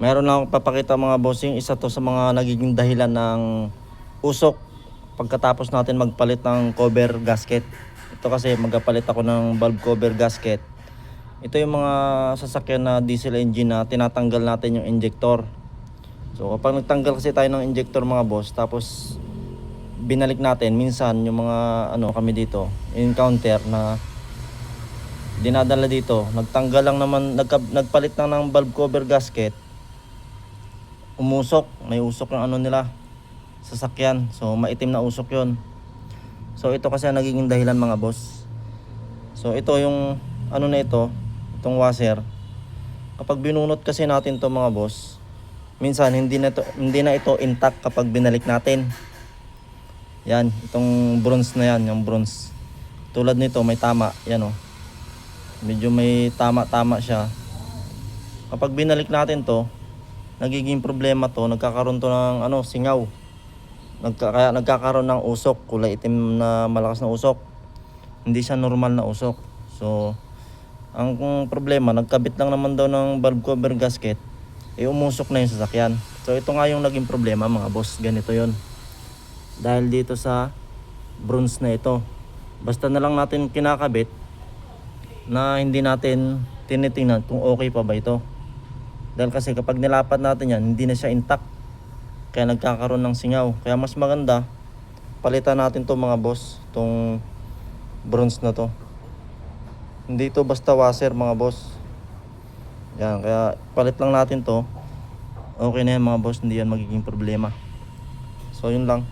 Meron lang akong papakita mga bossing. Isa to sa mga nagiging dahilan ng usok pagkatapos natin magpalit ng cover gasket. Ito kasi magpapalit ako ng valve cover gasket. Ito yung mga sasakyan na diesel engine na tinatanggal natin yung injector. So kapag nagtanggal kasi tayo ng injector mga boss, tapos binalik natin, minsan yung mga kami dito encounter na dinadala dito, nagtanggal lang naman, nagpalit lang ng valve cover gasket, umusok, may usok yung nila sasakyan. So maitim na usok yon. So ito kasi ang nagiging dahilan mga boss. So ito yung na itong washer. Kapag binunot kasi natin to mga boss, minsan hindi na ito intact kapag binalik natin. Yan, itong bronze na yan, yung bronze. Tulad nito may tama, yan oh. Medyo may tama siya. Kapag binalik natin to, nagiging problema to, nagkakaroon to ng singaw. Kaya nagkakaroon ng usok, kulay itim na malakas na usok. Hindi siya normal na usok. So ang problema, nagkabit lang naman daw ng valve cover gasket, umusok na yung sasakyan. So ito nga yung naging problema mga boss, ganito yon. Dahil dito sa bronze na ito, basta na lang natin kinakabit na hindi natin tinitingnan kung okay pa ba ito. Dahil kasi kapag nilapat natin yan, hindi na siya intact, kaya nagkakaroon ng singaw. Kaya mas maganda palitan natin to mga boss, tong bronze na to. Hindi ito basta washer mga boss. Yan, kaya palit lang natin to. Okay na yan mga boss, hindi yan magiging problema. So yun lang.